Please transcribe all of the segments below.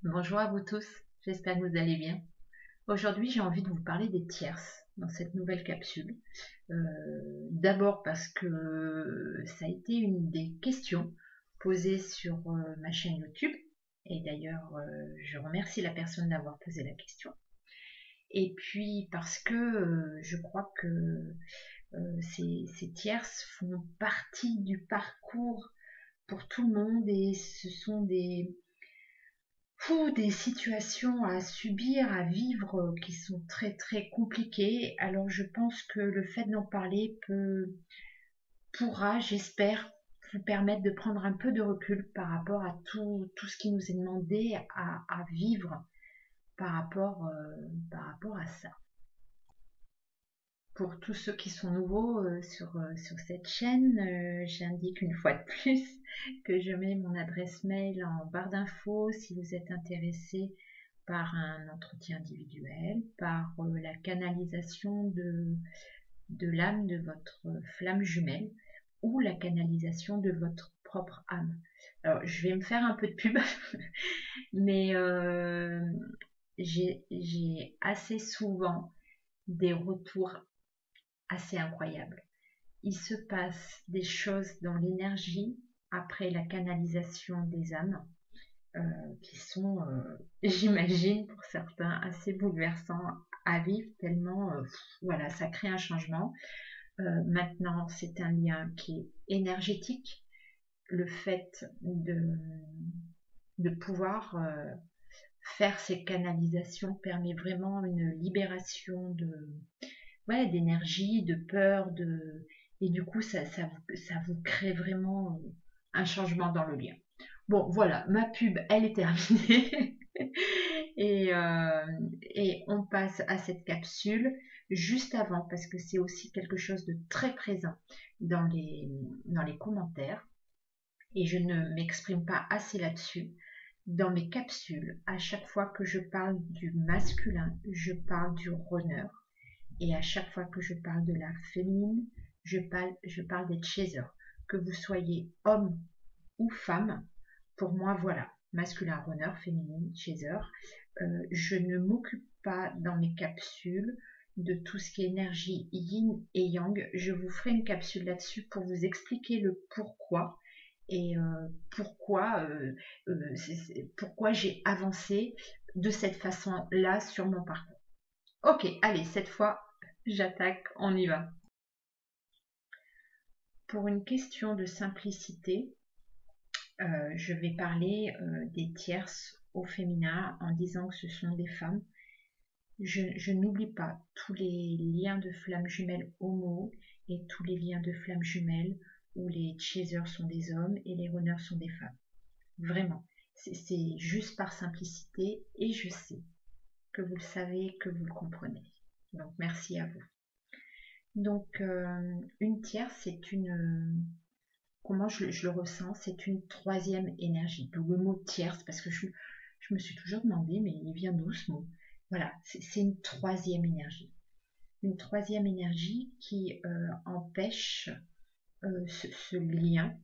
Bonjour à vous tous, j'espère que vous allez bien. Aujourd'hui, j'ai envie de vous parler des tierces dans cette nouvelle capsule. D'abord parce que ça a été une des questions posées sur ma chaîne YouTube. Et d'ailleurs, je remercie la personne d'avoir posé la question. Et puis parce que je crois que ces tierces font partie du parcours pour tout le monde et ce sont des situations à subir, à vivre qui sont très très compliquées. Alors je pense que le fait d'en parler pourra, j'espère, vous permettre de prendre un peu de recul par rapport à tout ce qui nous est demandé à vivre par rapport à ça. Pour tous ceux qui sont nouveaux sur cette chaîne, j'indique une fois de plus que je mets mon adresse mail en barre d'infos si vous êtes intéressé par un entretien individuel, par la canalisation de l'âme de votre flamme jumelle ou la canalisation de votre propre âme. Alors, je vais me faire un peu de pub, mais j'ai assez souvent des retours assez incroyables. Il se passe des choses dans l'énergie après la canalisation des âmes qui sont, j'imagine, pour certains, assez bouleversants à vivre, tellement, voilà, ça crée un changement. Maintenant, c'est un lien qui est énergétique. Le fait de pouvoir faire ces canalisations permet vraiment une libération ouais, d'énergie, de peur, et du coup, ça vous crée vraiment un changement dans le lien. Bon, voilà, ma pub, elle est terminée. et, euh, et on passe à cette capsule juste avant, parce que c'est aussi quelque chose de très présent dans les commentaires. Et je ne m'exprime pas assez là-dessus. Dans mes capsules, à chaque fois que je parle du masculin, je parle du runner. Et à chaque fois que je parle de la féminine, je parle des chasers. Que vous soyez homme ou femme, pour moi, voilà, masculin runner, féminine chaser. Je ne m'occupe pas dans mes capsules de tout ce qui est énergie yin et yang. Je vous ferai une capsule là-dessus pour vous expliquer le pourquoi et pourquoi j'ai avancé de cette façon-là sur mon parcours. Ok, allez, cette fois, j'attaque, on y va. Pour une question de simplicité, je vais parler des tierces au féminin en disant que ce sont des femmes. Je n'oublie pas tous les liens de flammes jumelles homo et tous les liens de flammes jumelles où les chasers sont des hommes et les runners sont des femmes. Vraiment, c'est juste par simplicité et je sais que vous le savez, que vous le comprenez. Donc merci à vous. Donc une tierce, c'est comment je le ressens, c'est une troisième énergie. D'où le mot tierce, parce que je me suis toujours demandé, mais il vient d'où ce mot? Voilà, c'est une troisième énergie. Une troisième énergie qui empêche ce lien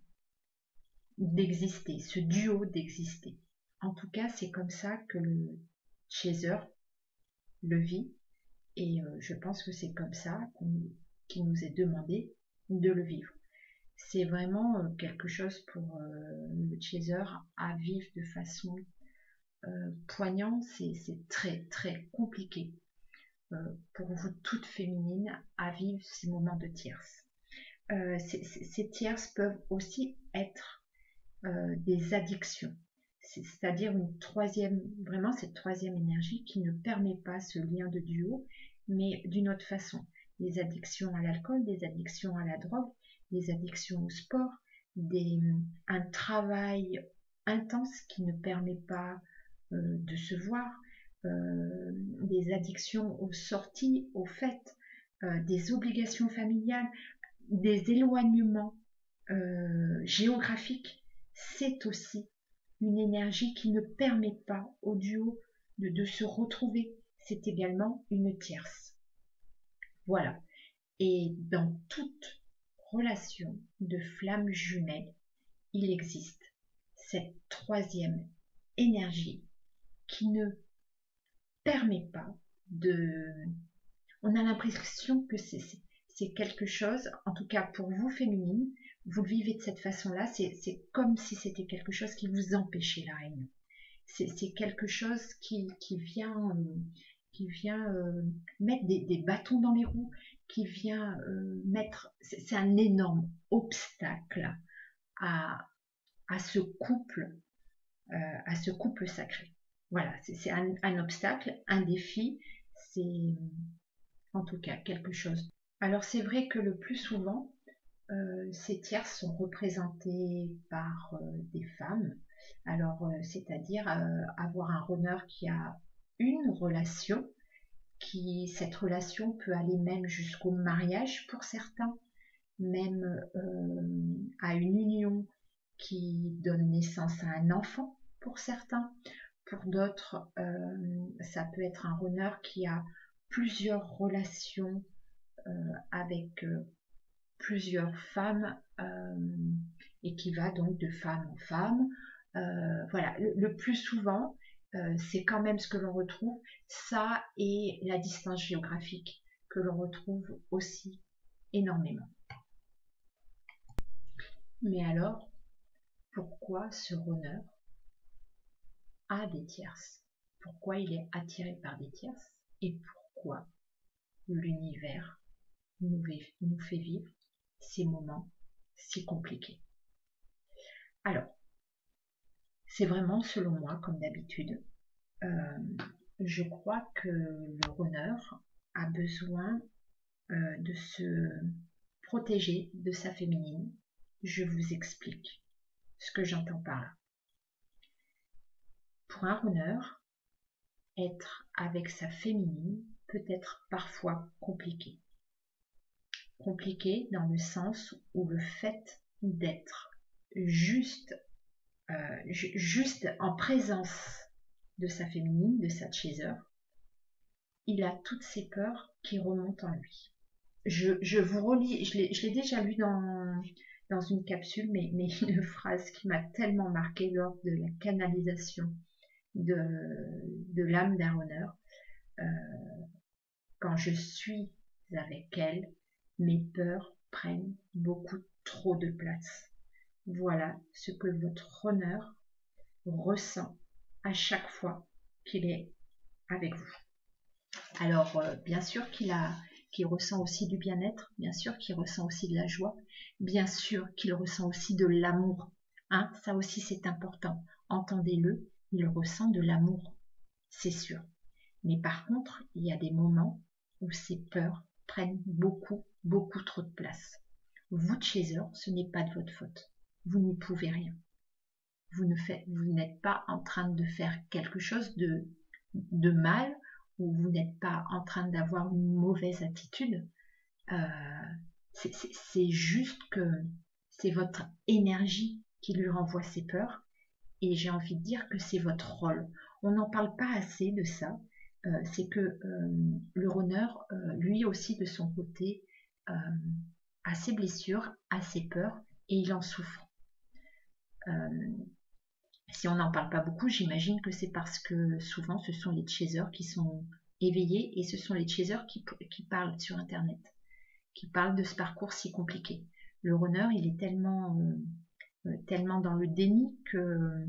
d'exister, ce duo d'exister. En tout cas, c'est comme ça que le chaser le vit, et je pense que c'est comme ça qu'il nous est demandé de le vivre. C'est vraiment quelque chose pour le chaser à vivre de façon poignante. C'est très très compliqué pour vous toutes féminines à vivre ces moments de tierce. Ces tierces peuvent aussi être des addictions, c'est-à-dire vraiment cette troisième énergie qui ne permet pas ce lien de duo, mais d'une autre façon. Des addictions à l'alcool, des addictions à la drogue, des addictions au sport, un travail intense qui ne permet pas de se voir, des addictions aux sorties, aux fêtes, des obligations familiales, des éloignements géographiques. C'est aussi une énergie qui ne permet pas au duo de se retrouver. C'est également une tierce. Voilà. Et dans toute relation de flamme jumelle, il existe cette troisième énergie qui ne permet pas de... On a l'impression que c'est quelque chose, en tout cas pour vous féminine, vous le vivez de cette façon-là, c'est comme si c'était quelque chose qui vous empêchait la réunion. C'est quelque chose qui vient, mettre des bâtons dans les roues, qui vient mettre... C'est un énorme obstacle à ce couple sacré. Voilà, c'est un obstacle, un défi, c'est en tout cas quelque chose. Alors c'est vrai que le plus souvent, ces tierces sont représentées par des femmes. Alors, c'est-à-dire avoir un runner qui a une relation, cette relation peut aller même jusqu'au mariage pour certains, même à une union qui donne naissance à un enfant pour certains. Pour d'autres, ça peut être un runner qui a plusieurs relations avec plusieurs femmes et qui va donc de femme en femme. Voilà, le plus souvent, c'est quand même ce que l'on retrouve, ça et la distance géographique que l'on retrouve aussi énormément. Mais alors, pourquoi ce runner a des tierces? Pourquoi il est attiré par des tierces? Et pourquoi l'univers nous fait vivre ces moments si compliqués? Alors, c'est vraiment, selon moi, comme d'habitude, je crois que le runner a besoin de se protéger de sa féminine. Je vous explique ce que j'entends par là. Pour un runner, être avec sa féminine peut être parfois compliqué. Compliqué dans le sens où le fait d'être juste en présence de sa féminine, de sa chaser, il a toutes ses peurs qui remontent en lui. Je vous relis, je l'ai déjà lu dans une capsule, mais une phrase qui m'a tellement marquée lors de la canalisation de l'âme d'un runner. Quand je suis avec elle, mes peurs prennent beaucoup trop de place. Voilà ce que votre runner ressent à chaque fois qu'il est avec vous. Alors, bien sûr qu'il ressent aussi du bien-être, bien sûr qu'il ressent aussi de la joie, bien sûr qu'il ressent aussi de l'amour. Hein, ça aussi, c'est important. Entendez-le, il ressent de l'amour, c'est sûr. Mais par contre, il y a des moments où ces peurs prennent beaucoup, beaucoup trop de place. Vous, chaser, ce n'est pas de votre faute. Vous n'y pouvez rien. Vous n'êtes pas en train de faire quelque chose de mal, ou vous n'êtes pas en train d'avoir une mauvaise attitude. C'est juste que c'est votre énergie qui lui renvoie ses peurs, et j'ai envie de dire que c'est votre rôle. On n'en parle pas assez de ça. C'est que le runner, lui aussi de son côté, a ses blessures, a ses peurs, et il en souffre. Si on n'en parle pas beaucoup, j'imagine que c'est parce que souvent ce sont les chasers qui sont éveillés, et ce sont les chasers qui parlent sur internet, qui parlent de ce parcours si compliqué. Le runner, il est tellement dans le déni que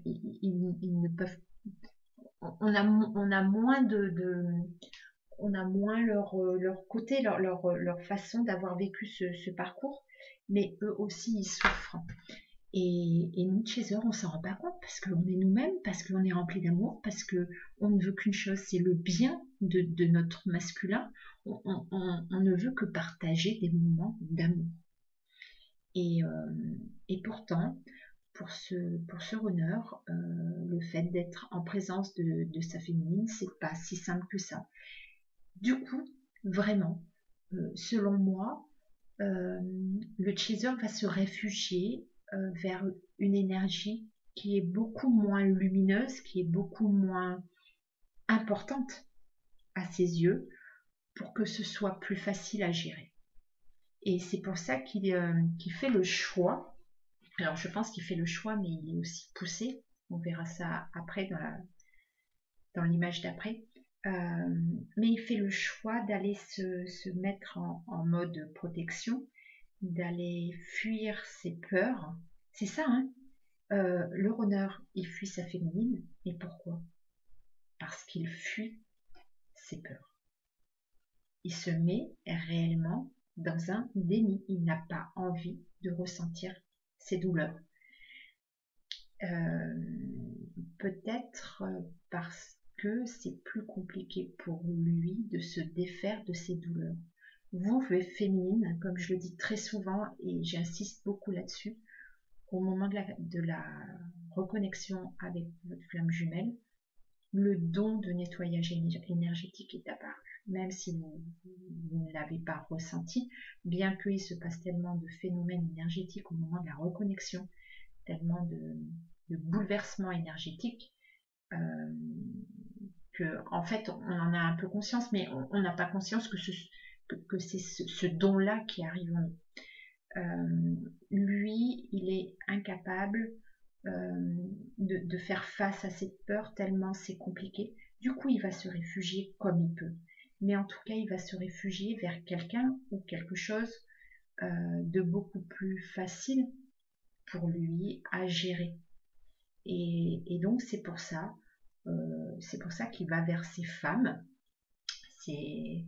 ils ne peuvent... On a moins on a moins leur côté, leur façon d'avoir vécu ce parcours, mais eux aussi ils souffrent. Et nous, chaser, on s'en rend pas compte parce qu'on est nous-mêmes, parce qu'on est rempli d'amour, parce qu'on ne veut qu'une chose, c'est le bien de notre masculin. On ne veut que partager des moments d'amour. Et pourtant, pour ce runner, le fait d'être en présence de sa féminine, c'est pas si simple que ça. Du coup, vraiment, selon moi, le chaser va se réfugier vers une énergie qui est beaucoup moins lumineuse, qui est beaucoup moins importante à ses yeux, pour que ce soit plus facile à gérer. Et c'est pour ça qu'il fait le choix. Alors je pense qu'il fait le choix, mais il est aussi poussé. On verra ça après dans l'image d'après. Mais il fait le choix d'aller se mettre en mode protection, d'aller fuir ses peurs. C'est ça, hein. Le runner, il fuit sa féminine. Et pourquoi? Parce qu'il fuit ses peurs. Il se met réellement dans un déni. Il n'a pas envie de ressentir ses douleurs. Peut-être parce que c'est plus compliqué pour lui de se défaire de ses douleurs. Vous, féminine, comme je le dis très souvent et j'insiste beaucoup là-dessus, au moment de la reconnexion avec votre flamme jumelle, le don de nettoyage énergétique est apparu. Même si vous ne l'avez pas ressenti, bien qu'il se passe tellement de phénomènes énergétiques au moment de la reconnexion, tellement de bouleversements énergétiques, que en fait on en a un peu conscience, mais on n'a pas conscience que c'est ce don-là qui arrive en nous. Lui, il est incapable de faire face à cette peur tellement c'est compliqué. Du coup, il va se réfugier comme il peut. Mais en tout cas, il va se réfugier vers quelqu'un ou quelque chose de beaucoup plus facile pour lui à gérer. Et donc, c'est pour ça qu'il va vers ces femmes. C'est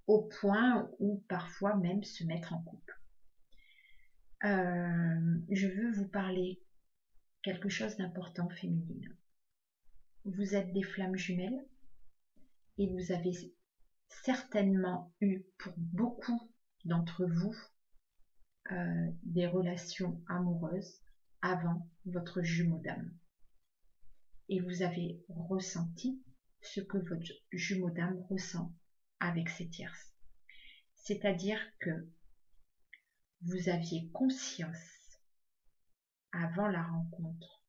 au point où parfois même se mettre en couple. Je veux vous parler quelque chose d'important féminine. Vous êtes des flammes jumelles et vous avez certainement eu pour beaucoup d'entre vous des relations amoureuses avant votre jumeau d'âme. Et vous avez ressenti ce que votre jumeau d'âme ressent avec ses tierces. C'est-à-dire que vous aviez conscience, avant la rencontre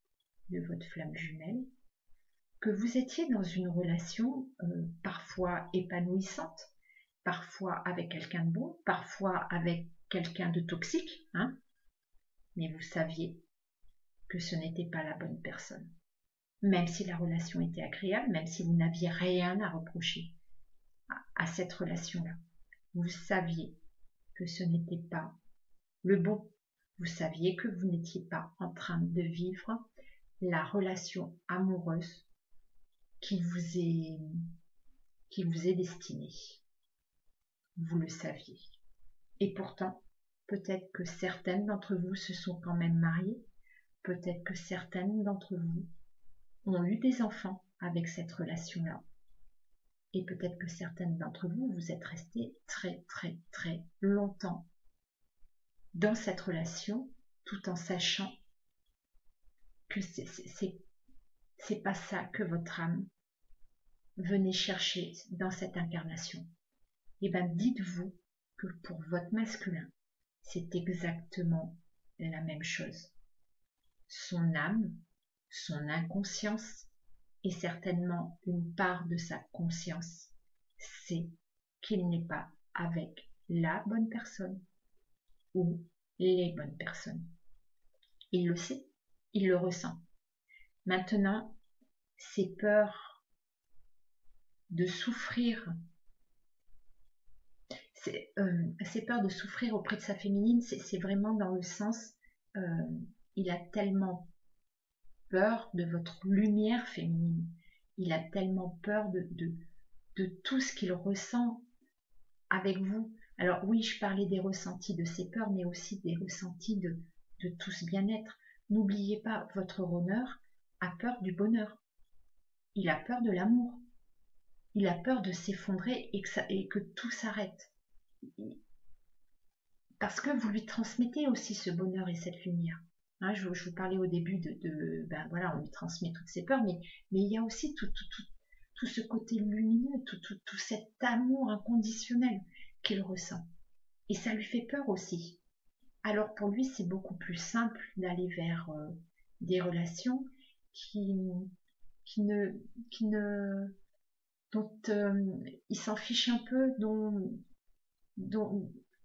de votre flamme jumelle, que vous étiez dans une relation parfois épanouissante, parfois avec quelqu'un de bon, parfois avec quelqu'un de toxique, hein, mais vous saviez que ce n'était pas la bonne personne. Même si la relation était agréable, même si vous n'aviez rien à reprocher à cette relation-là, vous saviez que ce n'était pas le bon. Vous saviez que vous n'étiez pas en train de vivre la relation amoureuse qui vous est destinée. Vous le saviez. Et pourtant, peut-être que certaines d'entre vous se sont quand même mariées, peut-être que certaines d'entre vous ont eu des enfants avec cette relation-là. Et peut-être que certaines d'entre vous, vous êtes restés très très très longtemps dans cette relation, tout en sachant que c'est pas ça que votre âme venait chercher dans cette incarnation. Et bien dites-vous que pour votre masculin, c'est exactement la même chose. Son âme, son inconscience, et certainement une part de sa conscience, c'est qu'il n'est pas avec la bonne personne ou les bonnes personnes. Il le sait, il le ressent. Maintenant, ces peurs de souffrir, ces peurs de souffrir auprès de sa féminine, c'est vraiment dans le sens, il a tellement peur de votre lumière féminine, il a tellement peur de tout ce qu'il ressent avec vous. Alors oui, je parlais des ressentis de ses peurs, mais aussi des ressentis de tout ce bien-être. N'oubliez pas, votre runner a peur du bonheur. Il a peur de l'amour. Il a peur de s'effondrer et que tout s'arrête. Parce que vous lui transmettez aussi ce bonheur et cette lumière. Hein, je vous parlais au début ben voilà, on lui transmet toutes ses peurs, mais il y a aussi tout ce côté lumineux, tout cet amour inconditionnel qu'il ressent. Et ça lui fait peur aussi. Alors pour lui, c'est beaucoup plus simple d'aller vers des relations dont il s'en fiche un peu,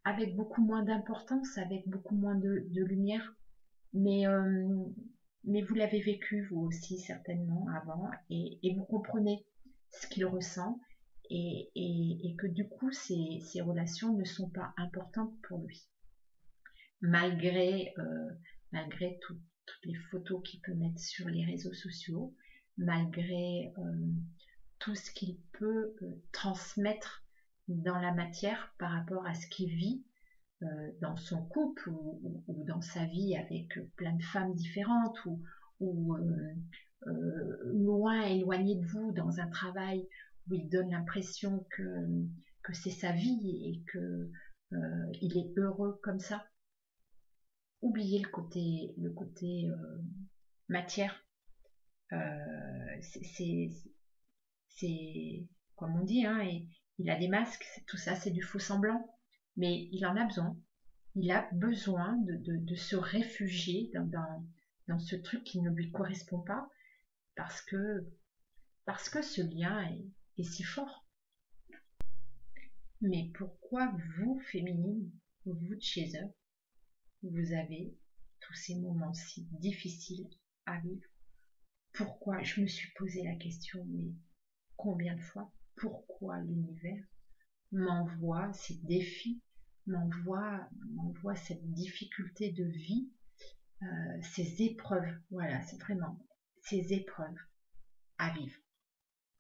avec beaucoup moins d'importance, avec beaucoup moins de lumière, mais mais vous l'avez vécu vous aussi certainement avant, et vous comprenez ce qu'il ressent, et que du coup ces relations ne sont pas importantes pour lui, malgré toutes les photos qu'il peut mettre sur les réseaux sociaux, malgré tout ce qu'il peut transmettre dans la matière par rapport à ce qu'il vit dans son couple, ou dans sa vie avec plein de femmes différentes, ou loin, éloigné de vous, dans un travail où il donne l'impression que c'est sa vie et que il est heureux comme ça. Oubliez le côté matière. C'est comme on dit, hein, et il a des masques, tout ça c'est du faux semblant, mais il en a besoin. Il a besoin de se réfugier dans ce truc qui ne lui correspond pas, parce que ce lien est si fort. Mais pourquoi vous, féminine, vous de chez eux, vous avez tous ces moments si difficiles à vivre? Pourquoi? Je me suis posé la question, mais combien de fois? Pourquoi l'univers m'envoie ces défis, m'envoie cette difficulté de vie, ces épreuves? Voilà, c'est vraiment ces épreuves à vivre,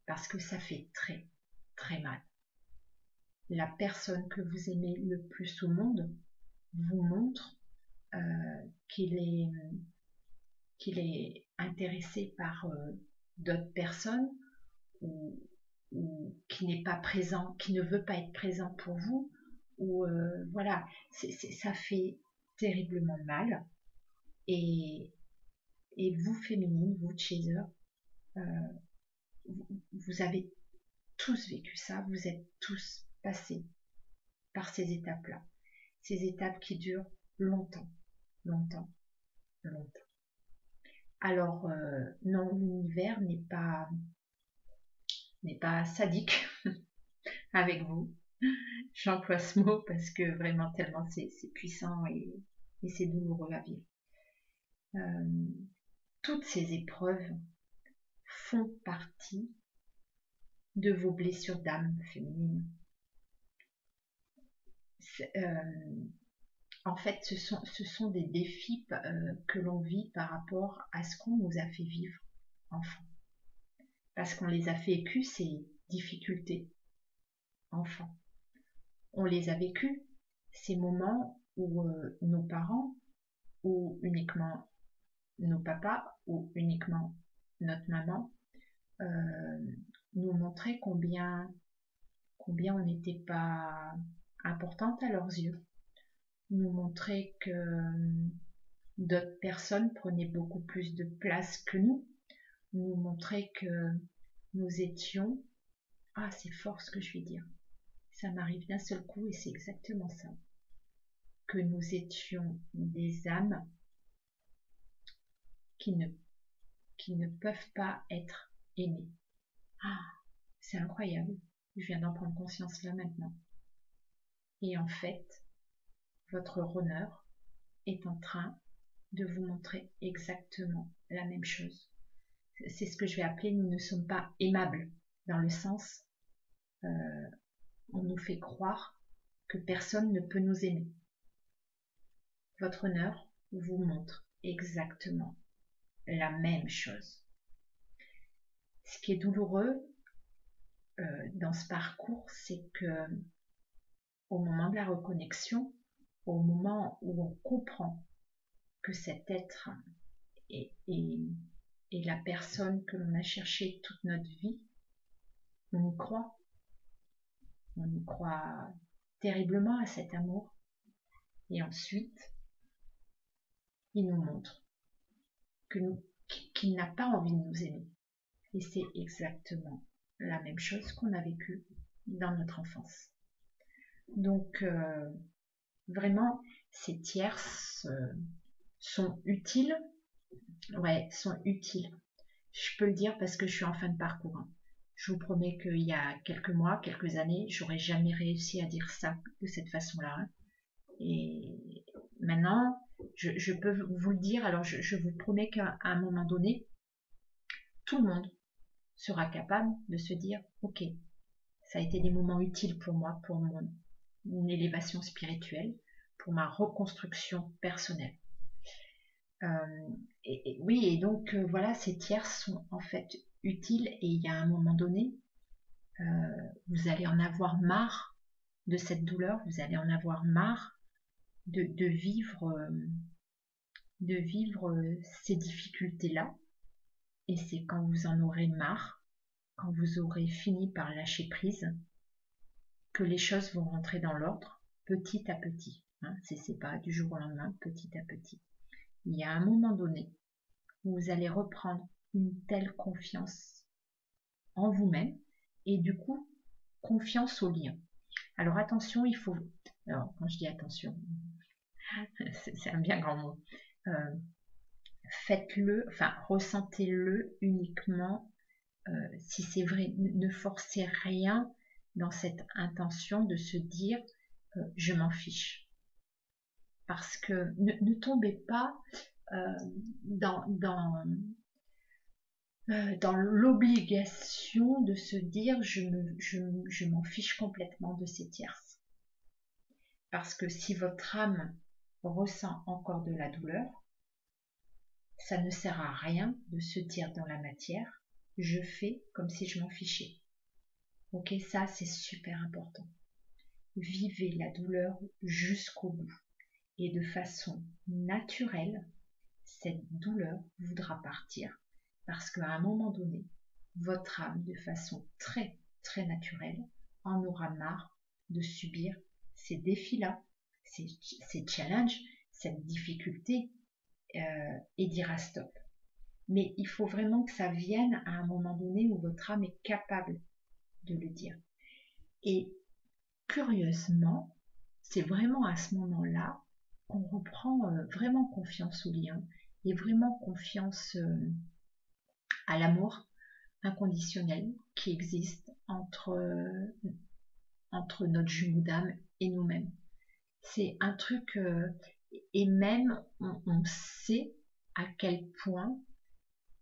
parce que ça fait très très mal. La personne que vous aimez le plus au monde vous montre qu'il est intéressé par d'autres personnes, ou qui n'est pas présent, qui ne veut pas être présent pour vous, ou voilà, ça fait terriblement mal. Et vous, féminine, vous, chaser, vous avez tous vécu ça, vous êtes tous passés par ces étapes-là, ces étapes qui durent longtemps, longtemps, longtemps. Alors, non, l'univers n'est pas sadique avec vous. J'emploie ce mot parce que vraiment tellement c'est puissant, et c'est douloureux à vivre. Toutes ces épreuves font partie de vos blessures d'âme féminine. En fait, ce sont des défis que l'on vit par rapport à ce qu'on nous a fait vivre enfant. Parce qu'on les a vécus, ces difficultés enfants. On les a vécus, ces moments où nos parents, ou uniquement nos papas, ou uniquement notre maman, nous montraient combien on n'était pas importante à leurs yeux, nous montraient que d'autres personnes prenaient beaucoup plus de place que nous montraient que nous étions, c'est fort ce que je vais dire, ça m'arrive d'un seul coup et c'est exactement ça, que nous étions des âmes qui ne peuvent pas être aimées. C'est incroyable, je viens d'en prendre conscience là maintenant. Et en fait, votre honneur est en train de vous montrer exactement la même chose. C'est ce que je vais appeler, nous ne sommes pas aimables, dans le sens, on nous fait croire que personne ne peut nous aimer. Votre honneur vous montre exactement la même chose. Ce qui est douloureux dans ce parcours, c'est que au moment de la reconnexion, au moment où on comprend que cet être est la personne que l'on a cherchée toute notre vie, on y croit. On y croit terriblement à cet amour. Et ensuite, il nous montre qu'il n'a pas envie de nous aimer. Et c'est exactement la même chose qu'on a vécu dans notre enfance. Donc, vraiment, ces tierces sont utiles. Ouais, sont utiles. Je peux le dire parce que je suis en fin de parcours. Je vous promets qu'il y a quelques mois, quelques années, j'aurais jamais réussi à dire ça de cette façon-là. Et maintenant, je peux vous le dire, alors je vous promets qu'à un moment donné, tout le monde sera capable de se dire, ok, ça a été des moments utiles pour moi, pour mon élévation spirituelle, pour ma reconstruction personnelle. Oui, et donc voilà, ces tierces sont en fait utiles, et il y a un moment donné, vous allez en avoir marre de cette douleur, vous allez en avoir marre de vivre ces difficultés-là, et c'est quand vous en aurez marre, quand vous aurez fini par lâcher prise, que les choses vont rentrer dans l'ordre, petit à petit. Hein, c'est pas du jour au lendemain, petit à petit. Il y a un moment donné où vous allez reprendre une telle confiance en vous-même, et du coup, confiance au lien. Alors attention, il faut... Alors, quand je dis attention, c'est un bien grand mot. Faites-le, enfin, ressentez-le uniquement si c'est vrai. Ne forcez rien dans cette intention de se dire je m'en fiche. Parce que ne tombez pas dans l'obligation de se dire je m'en fiche complètement de ces tierces. Parce que si votre âme ressent encore de la douleur, ça ne sert à rien de se dire dans la matière je fais comme si je m'en fichais. Ok, ça c'est super important. Vivez la douleur jusqu'au bout, et de façon naturelle, cette douleur voudra partir, parce qu'à un moment donné, votre âme, de façon très très naturelle, en aura marre de subir ces défis-là, ces challenges, cette difficulté, et dira stop. Mais il faut vraiment que ça vienne à un moment donné où votre âme est capable de le dire. Et curieusement, c'est vraiment à ce moment-là qu'on reprend vraiment confiance au lien, et vraiment confiance à l'amour inconditionnel qui existe entre notre jumeau d'âme et nous-mêmes. C'est un truc, et même on sait à quel point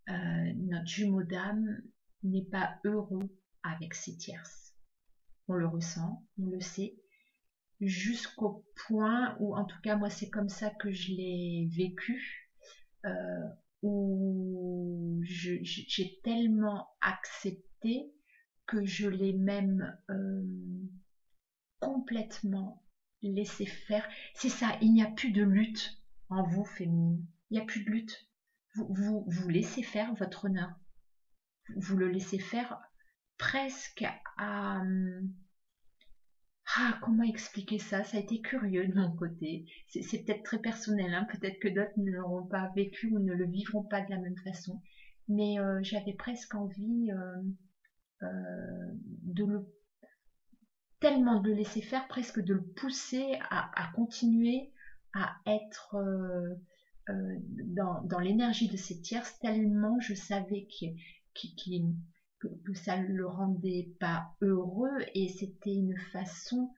notre jumeau d'âme n'est pas heureux avec ses tierces. On le ressent, on le sait, jusqu'au point où, en tout cas moi c'est comme ça que je l'ai vécu, où j'ai tellement accepté que je l'ai même complètement laissé faire. C'est ça, il n'y a plus de lutte en vous, féminine. Il n'y a plus de lutte. Vous laissez faire votre honneur. Vous le laissez faire presque à... Ah, comment expliquer ça? Ça a été curieux de mon côté. C'est peut-être très personnel, hein. Peut-être que d'autres ne l'auront pas vécu ou ne le vivront pas de la même façon. Mais j'avais presque envie de le tellement de le laisser faire, presque de le pousser à continuer à être dans l'énergie de ces tierces, tellement je savais que ça ne le rendait pas heureux, et c'était une façon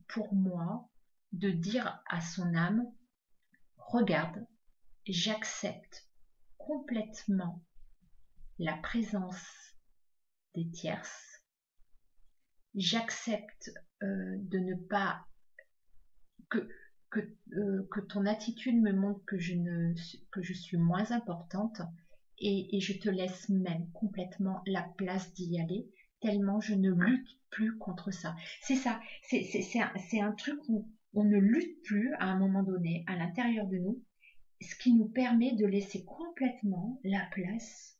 pour moi de dire à son âme, regarde, j'accepte complètement la présence des tierces, j'accepte de ne pas que, que ton attitude me montre que je suis moins importante, et je te laisse même complètement la place d'y aller, tellement je ne lutte plus contre ça. C'est ça, c'est un truc où on ne lutte plus à un moment donné à l'intérieur de nous, ce qui nous permet de laisser complètement la place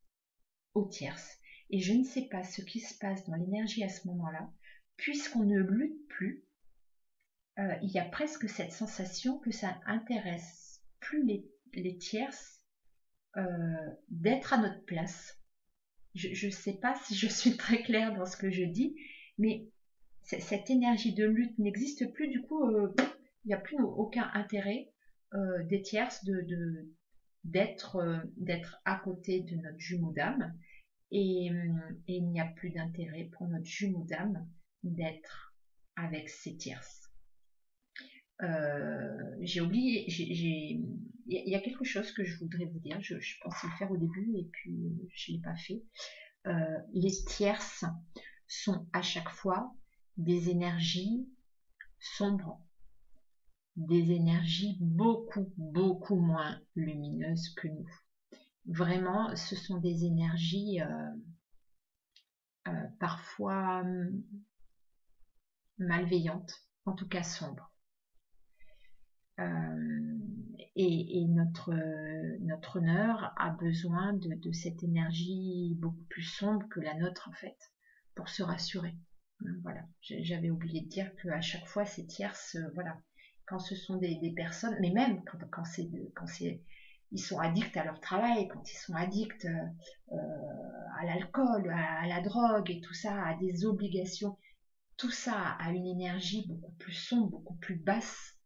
aux tierces. Et je ne sais pas ce qui se passe dans l'énergie à ce moment-là, puisqu'on ne lutte plus, il y a presque cette sensation que ça intéresse plus les tierces d'être à notre place. Je ne sais pas si je suis très claire dans ce que je dis, mais cette énergie de lutte n'existe plus. Du coup, il n'y a plus aucun intérêt des tierces d'être à côté de notre jumeau d'âme, et il n'y a plus d'intérêt pour notre jumeau d'âme d'être avec ses tierces. J'ai oublié, il y a quelque chose que je voudrais vous dire, je pensais le faire au début et puis je ne l'ai pas fait. Les tierces sont à chaque fois des énergies sombres, des énergies beaucoup moins lumineuses que nous. Vraiment, ce sont des énergies parfois malveillantes, en tout cas sombres. Et notre honneur a besoin de cette énergie beaucoup plus sombre que la nôtre en fait, pour se rassurer. Voilà, j'avais oublié de dire qu'à chaque fois ces tierces, voilà, quand ce sont des personnes, mais même quand ils sont addicts à leur travail, quand ils sont addicts à l'alcool, à la drogue et tout ça, à des obligations, tout ça a une énergie beaucoup plus sombre, beaucoup plus basse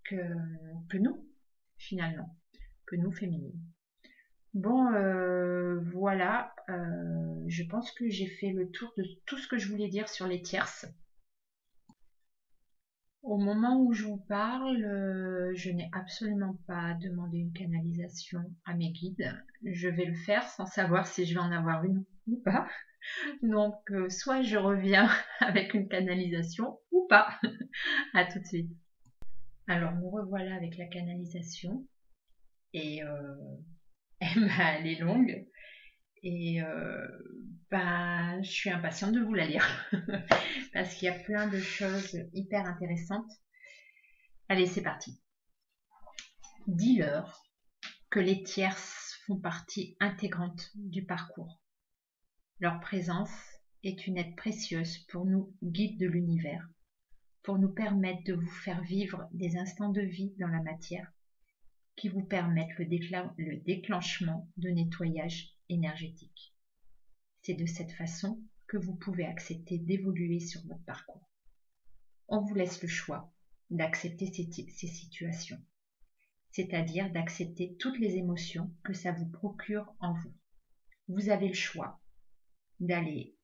que nous, finalement, que nous féminines. Bon, voilà, je pense que j'ai fait le tour de tout ce que je voulais dire sur les tierces. Au moment où je vous parle, je n'ai absolument pas demandé une canalisation à mes guides. Je vais le faire sans savoir si je vais en avoir une ou pas. Donc, soit je reviens avec une canalisation ou pas. À tout de suite. Alors, nous revoilà avec la canalisation. Et elle est longue. Et je suis impatiente de vous la lire. Parce qu'il y a plein de choses hyper intéressantes. Allez, c'est parti. Dis-leur que les tierces font partie intégrante du parcours. Leur présence est une aide précieuse pour nous, guides de l'univers, pour nous permettre de vous faire vivre des instants de vie dans la matière qui vous permettent le déclenchement de nettoyage énergétique. C'est de cette façon que vous pouvez accepter d'évoluer sur votre parcours. On vous laisse le choix d'accepter ces situations, c'est-à-dire d'accepter toutes les émotions que ça vous procure en vous. Vous avez le choix d'aller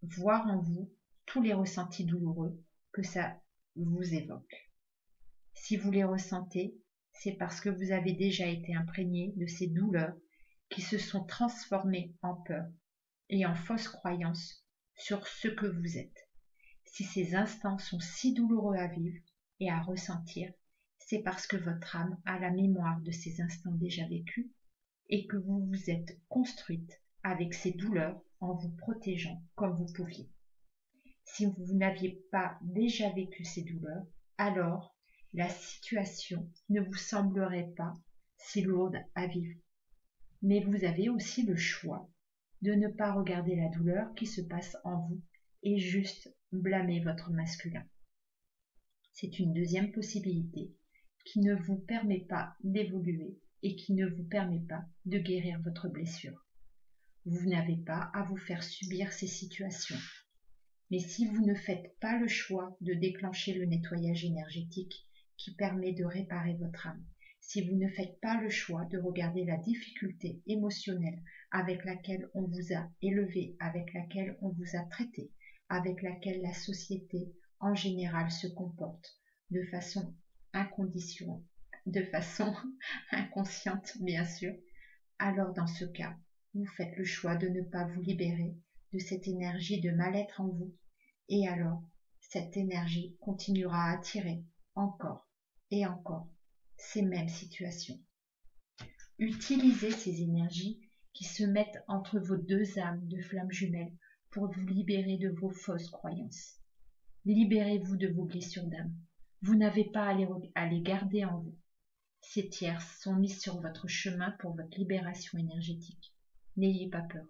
voir en vous tous les ressentis douloureux que ça vous évoque. Si vous les ressentez, c'est parce que vous avez déjà été imprégné de ces douleurs qui se sont transformées en peur et en fausses croyances sur ce que vous êtes. Si ces instants sont si douloureux à vivre et à ressentir, c'est parce que votre âme a la mémoire de ces instants déjà vécus et que vous vous êtes construite avec ces douleurs en vous protégeant comme vous pouviez. Si vous n'aviez pas déjà vécu ces douleurs, alors la situation ne vous semblerait pas si lourde à vivre. Mais vous avez aussi le choix de ne pas regarder la douleur qui se passe en vous et juste blâmer votre masculin. C'est une deuxième possibilité qui ne vous permet pas d'évoluer et qui ne vous permet pas de guérir votre blessure. Vous n'avez pas à vous faire subir ces situations. Mais si vous ne faites pas le choix de déclencher le nettoyage énergétique qui permet de réparer votre âme, si vous ne faites pas le choix de regarder la difficulté émotionnelle avec laquelle on vous a élevé, avec laquelle on vous a traité, avec laquelle la société en général se comporte de façon inconditionnelle, de façon inconsciente bien sûr, alors dans ce cas, vous faites le choix de ne pas vous libérer de cette énergie de mal-être en vous, et alors cette énergie continuera à attirer encore et encore ces mêmes situations. Utilisez ces énergies qui se mettent entre vos deux âmes de flammes jumelles pour vous libérer de vos fausses croyances. Libérez-vous de vos blessures d'âme. Vous n'avez pas à les garder en vous. Ces tierces sont mises sur votre chemin pour votre libération énergétique. N'ayez pas peur.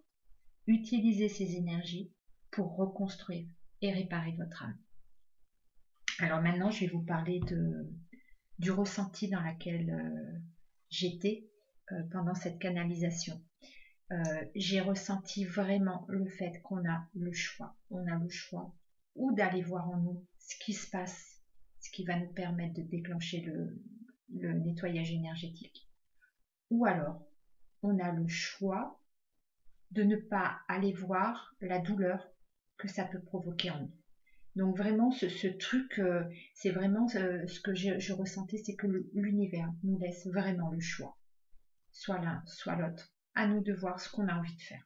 Utilisez ces énergies pour reconstruire et réparer votre âme. Alors maintenant, je vais vous parler du ressenti dans lequel j'étais pendant cette canalisation. J'ai ressenti vraiment le fait qu'on a le choix. On a le choix ou d'aller voir en nous ce qui se passe, ce qui va nous permettre de déclencher le nettoyage énergétique. Ou alors, on a le choix de ne pas aller voir la douleur que ça peut provoquer en nous. Donc vraiment, ce truc, c'est vraiment ce que je ressentais, c'est que l'univers nous laisse vraiment le choix, soit l'un, soit l'autre. À nous de voir ce qu'on a envie de faire.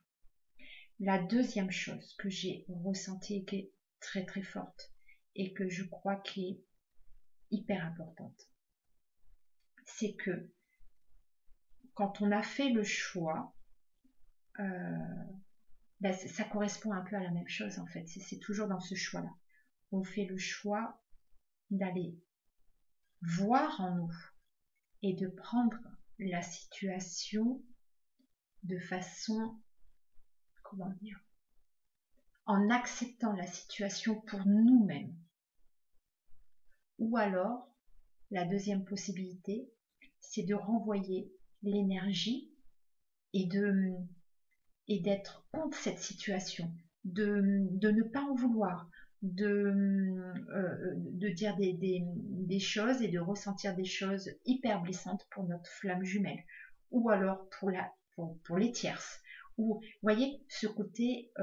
La deuxième chose que j'ai ressentie et qui est très très forte et que je crois qui est hyper importante, c'est que quand on a fait le choix, ben, ça correspond un peu à la même chose en fait. C'est toujours dans ce choix-là. On fait le choix d'aller voir en nous et de prendre la situation de façon, comment dire, en acceptant la situation pour nous-mêmes. Ou alors, la deuxième possibilité, c'est de renvoyer l'énergie et d'être contre cette situation, de ne pas en vouloir, de dire des choses et de ressentir des choses hyper blessantes pour notre flamme jumelle, ou alors pour les tierces. Ou, vous voyez, ce côté,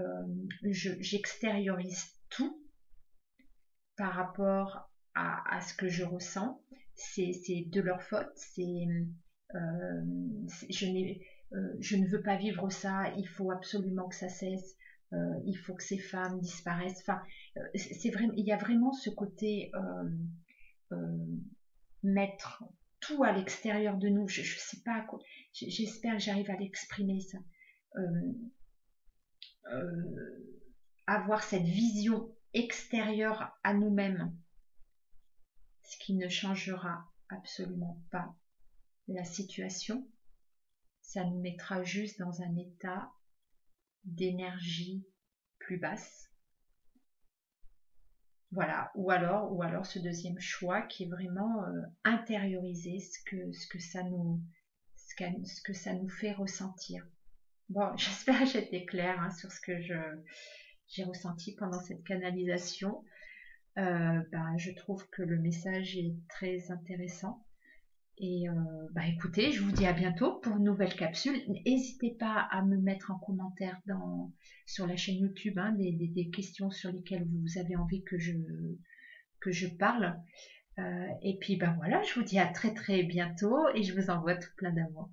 j'extériorise tout par rapport à ce que je ressens. C'est de leur faute, je ne veux pas vivre ça, il faut absolument que ça cesse, il faut que ces femmes disparaissent. Enfin, c'est vraiment, il y a vraiment ce côté mettre tout à l'extérieur de nous. Je sais pas à quoi. J'espère que j'arrive à l'exprimer ça. Euh, avoir cette vision extérieure à nous-mêmes, ce qui ne changera absolument pas la situation. Ça nous mettra juste dans un état d'énergie plus basse. Voilà, ou alors ce deuxième choix qui est vraiment intérioriser ce que ça nous fait ressentir. Bon, j'espère que j'étais claire hein, sur ce que j'ai ressenti pendant cette canalisation. Je trouve que le message est très intéressant. Et écoutez, je vous dis à bientôt pour une nouvelle capsule. N'hésitez pas à me mettre en commentaire sur la chaîne YouTube hein, des questions sur lesquelles vous avez envie que je parle. Et puis voilà, je vous dis à très très bientôt et je vous envoie tout plein d'amour.